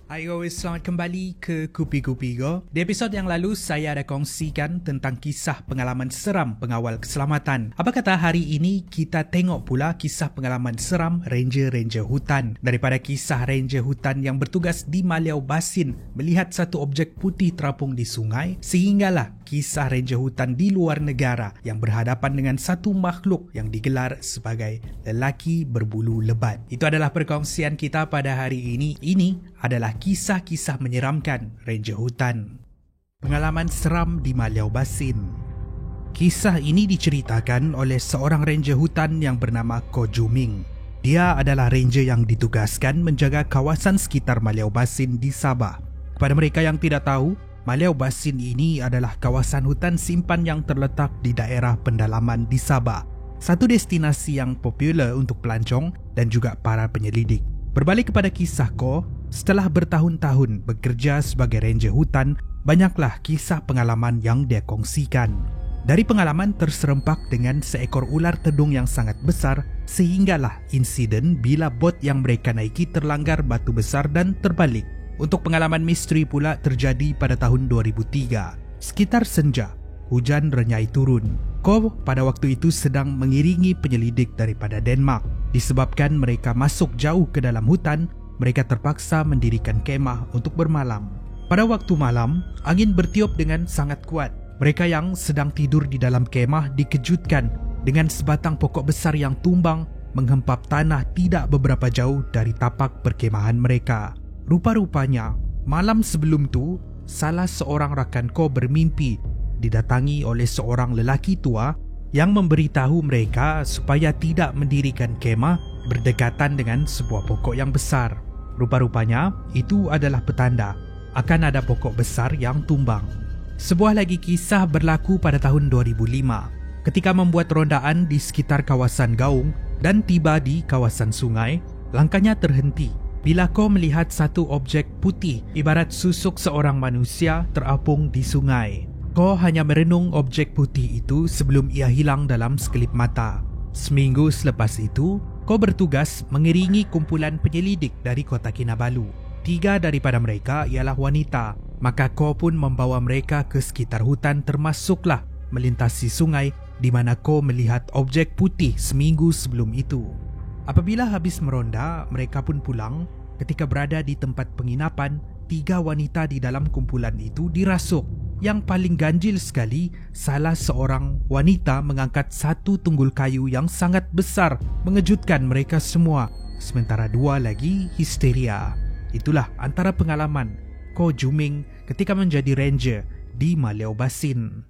Ayo, selamat kembali ke Kupi-Kupi Go. Di episod yang lalu, saya ada kongsikan tentang kisah pengalaman seram pengawal keselamatan. Apa kata hari ini kita tengok pula kisah pengalaman seram ranger-ranger hutan. Daripada kisah ranger hutan yang bertugas di Maliau Basin melihat satu objek putih terapung di sungai, sehinggalah kisah ranger hutan di luar negara yang berhadapan dengan satu makhluk yang digelar sebagai lelaki berbulu lebat. Itu adalah perkongsian kita pada hari ini. Ini adalah kisah-kisah menyeramkan ranger hutan. Pengalaman seram di Maliau Basin. Kisah ini diceritakan oleh seorang ranger hutan yang bernama Ko Juming. Dia adalah ranger yang ditugaskan menjaga kawasan sekitar Maliau Basin di Sabah. Kepada mereka yang tidak tahu, Maliau Basin ini adalah kawasan hutan simpan yang terletak di daerah pendalaman di Sabah. Satu destinasi yang popular untuk pelancong dan juga para penyelidik. Berbalik kepada kisah Ko, setelah bertahun-tahun bekerja sebagai ranger hutan, banyaklah kisah pengalaman yang dia kongsikan. Dari pengalaman terserempak dengan seekor ular tedung yang sangat besar, sehinggalah insiden bila bot yang mereka naiki terlanggar batu besar dan terbalik. Untuk pengalaman misteri pula terjadi pada tahun 2003. Sekitar senja, hujan renyai turun. Ko pada waktu itu sedang mengiringi penyelidik daripada Denmark. Disebabkan mereka masuk jauh ke dalam hutan, mereka terpaksa mendirikan kemah untuk bermalam. Pada waktu malam, angin bertiup dengan sangat kuat. Mereka yang sedang tidur di dalam kemah dikejutkan dengan sebatang pokok besar yang tumbang menghempap tanah tidak beberapa jauh dari tapak perkemahan mereka. Rupa-rupanya, malam sebelum tu, salah seorang rakan Ko bermimpi didatangi oleh seorang lelaki tua yang memberitahu mereka supaya tidak mendirikan kemah berdekatan dengan sebuah pokok yang besar. Rupa-rupanya, itu adalah petanda akan ada pokok besar yang tumbang. Sebuah lagi kisah berlaku pada tahun 2005. Ketika membuat rondaan di sekitar kawasan Gaung dan tiba di kawasan sungai, langkahnya terhenti bila Ko melihat satu objek putih ibarat susuk seorang manusia terapung di sungai. Ko hanya merenung objek putih itu sebelum ia hilang dalam sekelip mata. Seminggu selepas itu, Ko bertugas mengiringi kumpulan penyelidik dari Kota Kinabalu. 3 daripada mereka ialah wanita, maka Ko pun membawa mereka ke sekitar hutan termasuklah melintasi sungai di mana Ko melihat objek putih seminggu sebelum itu. Apabila habis meronda, mereka pun pulang. Ketika berada di tempat penginapan, 3 wanita di dalam kumpulan itu dirasuk. Yang paling ganjil sekali, salah seorang wanita mengangkat satu tunggul kayu yang sangat besar, mengejutkan mereka semua. Sementara 2 lagi histeria. Itulah antara pengalaman Ko Juming ketika menjadi ranger di Maliau Basin.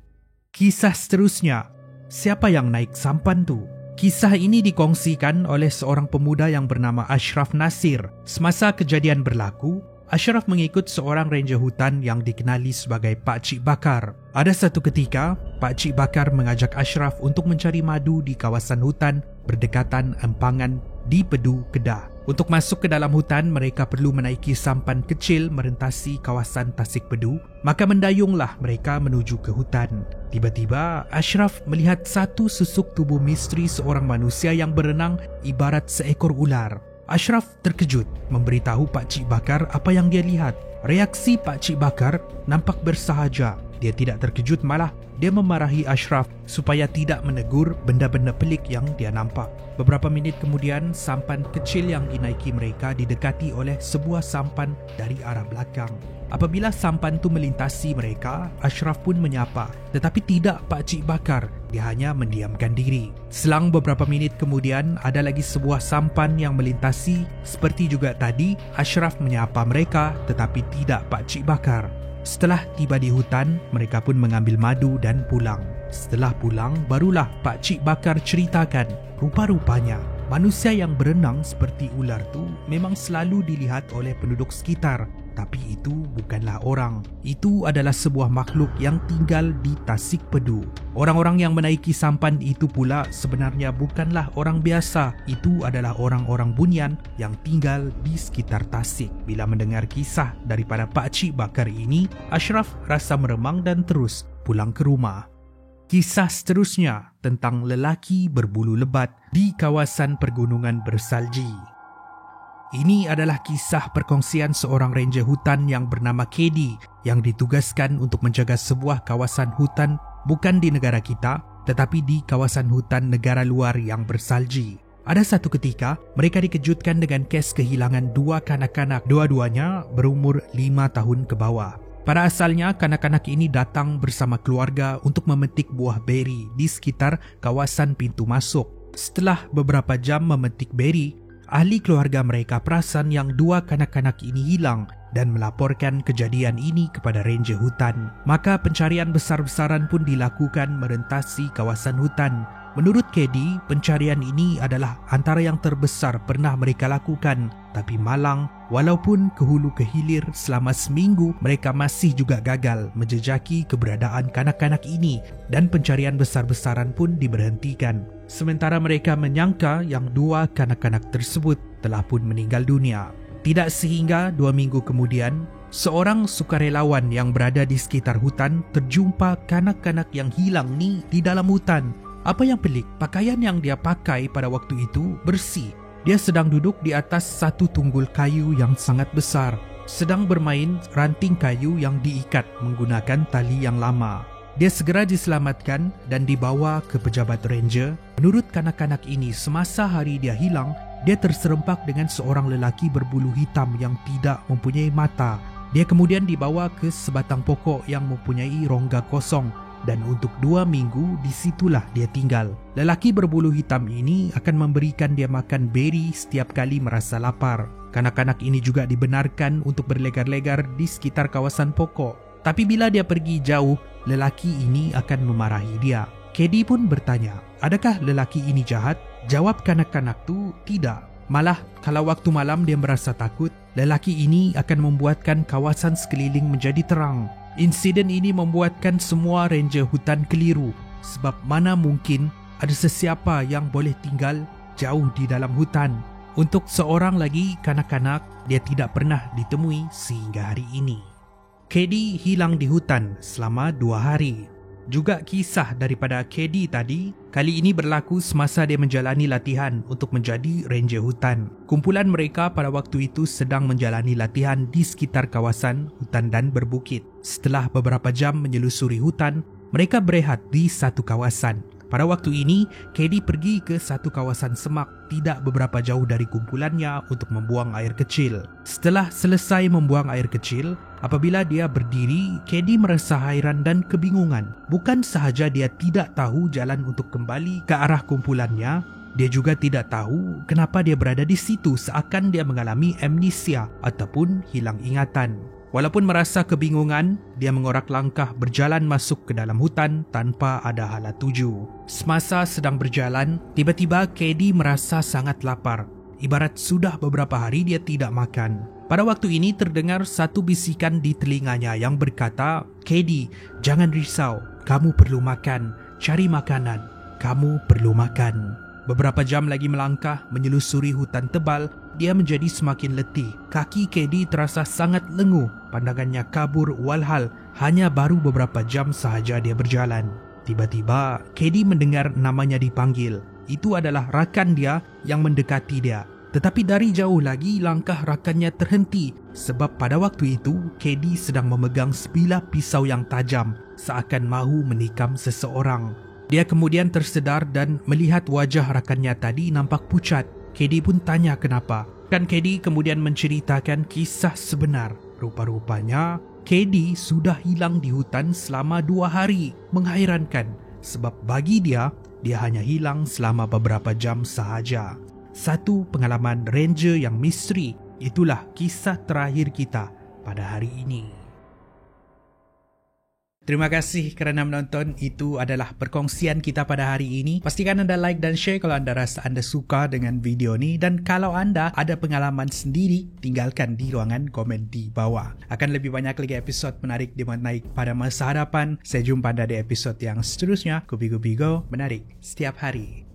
Kisah seterusnya, siapa yang naik sampan tu? Kisah ini dikongsikan oleh seorang pemuda yang bernama Ashraf Nasir. Semasa kejadian berlaku, Ashraf mengikut seorang ranger hutan yang dikenali sebagai Pak Cik Bakar. Ada satu ketika, Pak Cik Bakar mengajak Ashraf untuk mencari madu di kawasan hutan berdekatan empangan di Pedu, Kedah. Untuk masuk ke dalam hutan, mereka perlu menaiki sampan kecil merentasi kawasan Tasik Pedu. Maka mendayunglah mereka menuju ke hutan. Tiba-tiba, Ashraf melihat satu susuk tubuh misteri seorang manusia yang berenang ibarat seekor ular. Ashraf terkejut memberitahu Pak Cik Bakar apa yang dia lihat. Reaksi Pak Cik Bakar nampak bersahaja. Dia tidak terkejut, malah dia memarahi Ashraf supaya tidak menegur benda-benda pelik yang dia nampak. Beberapa minit kemudian, sampan kecil yang dinaiki mereka didekati oleh sebuah sampan dari arah belakang. Apabila sampan itu melintasi mereka, Ashraf pun menyapa. Tetapi tidak Pak Cik Bakar, dia hanya mendiamkan diri. Selang beberapa minit kemudian, ada lagi sebuah sampan yang melintasi. Seperti juga tadi, Ashraf menyapa mereka tetapi tidak Pak Cik Bakar. Setelah tiba di hutan, mereka pun mengambil madu dan pulang. Setelah pulang, barulah Pak Cik Bakar ceritakan, rupa-rupanya manusia yang berenang seperti ular tu memang selalu dilihat oleh penduduk sekitar. Tapi itu bukanlah orang. Itu adalah sebuah makhluk yang tinggal di Tasik Pedu. Orang-orang yang menaiki sampan itu pula sebenarnya bukanlah orang biasa. Itu adalah orang-orang bunian yang tinggal di sekitar Tasik. Bila mendengar kisah daripada Pak Cik Bakar ini, Ashraf rasa meremang dan terus pulang ke rumah. Kisah seterusnya tentang lelaki berbulu lebat di kawasan pergunungan bersalji. Ini adalah kisah perkongsian seorang ranger hutan yang bernama KD yang ditugaskan untuk menjaga sebuah kawasan hutan bukan di negara kita tetapi di kawasan hutan negara luar yang bersalji. Ada satu ketika, mereka dikejutkan dengan kes kehilangan dua kanak-kanak, dua-duanya berumur 5 tahun ke bawah. Pada asalnya, kanak-kanak ini datang bersama keluarga untuk memetik buah beri di sekitar kawasan pintu masuk. Setelah beberapa jam memetik beri, ahli keluarga mereka perasan yang dua kanak-kanak ini hilang dan melaporkan kejadian ini kepada ranger hutan. Maka pencarian besar-besaran pun dilakukan merentasi kawasan hutan. Menurut KD, pencarian ini adalah antara yang terbesar pernah mereka lakukan. Tapi malang, walaupun ke hulu ke hilir selama seminggu, mereka masih juga gagal menjejaki keberadaan kanak-kanak ini dan pencarian besar-besaran pun diberhentikan. Sementara mereka menyangka yang dua kanak-kanak tersebut telah pun meninggal dunia. Tidak sehingga 2 minggu kemudian, seorang sukarelawan yang berada di sekitar hutan terjumpa kanak-kanak yang hilang ni di dalam hutan. Apa yang pelik, pakaian yang dia pakai pada waktu itu bersih. Dia sedang duduk di atas satu tunggul kayu yang sangat besar, sedang bermain ranting kayu yang diikat menggunakan tali yang lama. Dia segera diselamatkan dan dibawa ke pejabat ranger. Menurut kanak-kanak ini, semasa hari dia hilang, dia terserempak dengan seorang lelaki berbulu hitam yang tidak mempunyai mata. Dia kemudian dibawa ke sebatang pokok yang mempunyai rongga kosong. Dan untuk 2 minggu disitulah dia tinggal. Lelaki berbulu hitam ini akan memberikan dia makan beri setiap kali merasa lapar. Kanak-kanak ini juga dibenarkan untuk berlegar-legar di sekitar kawasan pokok. Tapi bila dia pergi jauh, lelaki ini akan memarahi dia. KD pun bertanya, adakah lelaki ini jahat? Jawab kanak-kanak tu tidak. Malah kalau waktu malam dia merasa takut, lelaki ini akan membuatkan kawasan sekeliling menjadi terang. Insiden ini membuatkan semua ranger hutan keliru sebab mana mungkin ada sesiapa yang boleh tinggal jauh di dalam hutan. Untuk seorang lagi kanak-kanak, dia tidak pernah ditemui sehingga hari ini. KD hilang di hutan selama 2 hari. Juga kisah daripada KD tadi, kali ini berlaku semasa dia menjalani latihan untuk menjadi ranger hutan. Kumpulan mereka pada waktu itu sedang menjalani latihan di sekitar kawasan hutan dan berbukit. Setelah beberapa jam menyelusuri hutan, mereka berehat di satu kawasan. Pada waktu ini, KD pergi ke satu kawasan semak tidak beberapa jauh dari kumpulannya untuk membuang air kecil. Setelah selesai membuang air kecil, apabila dia berdiri, KD merasa hairan dan kebingungan. Bukan sahaja dia tidak tahu jalan untuk kembali ke arah kumpulannya, dia juga tidak tahu kenapa dia berada di situ seakan dia mengalami amnesia ataupun hilang ingatan. Walaupun merasa kebingungan, dia mengorak langkah berjalan masuk ke dalam hutan tanpa ada hala tuju. Semasa sedang berjalan, tiba-tiba KD merasa sangat lapar. Ibarat sudah beberapa hari dia tidak makan. Pada waktu ini terdengar satu bisikan di telinganya yang berkata, KD, jangan risau, kamu perlu makan, cari makanan, kamu perlu makan. Beberapa jam lagi melangkah menyelusuri hutan tebal, dia menjadi semakin letih. Kaki KD terasa sangat lenguh, pandangannya kabur walhal hanya baru beberapa jam sahaja dia berjalan. Tiba-tiba, KD mendengar namanya dipanggil. Itu adalah rakan dia yang mendekati dia. Tetapi dari jauh lagi langkah rakannya terhenti sebab pada waktu itu KD sedang memegang sebilah pisau yang tajam seakan mahu menikam seseorang. Dia kemudian tersedar dan melihat wajah rakannya tadi nampak pucat. KD pun tanya kenapa. Dan KD kemudian menceritakan kisah sebenar. Rupa-rupanya KD sudah hilang di hutan selama 2 hari. Menghairankan sebab bagi dia hanya hilang selama beberapa jam sahaja. Satu pengalaman ranger yang misteri. Itulah kisah terakhir kita pada hari ini. Terima kasih kerana menonton. Itu adalah perkongsian kita pada hari ini. Pastikan anda like dan share kalau anda rasa anda suka dengan video ni. Dan kalau anda ada pengalaman sendiri, tinggalkan di ruangan komen di bawah. Akan lebih banyak lagi episod menarik di Menarik pada masa hadapan. Saya jumpa anda di episod yang seterusnya. Kupi-Kupi Go, menarik setiap hari.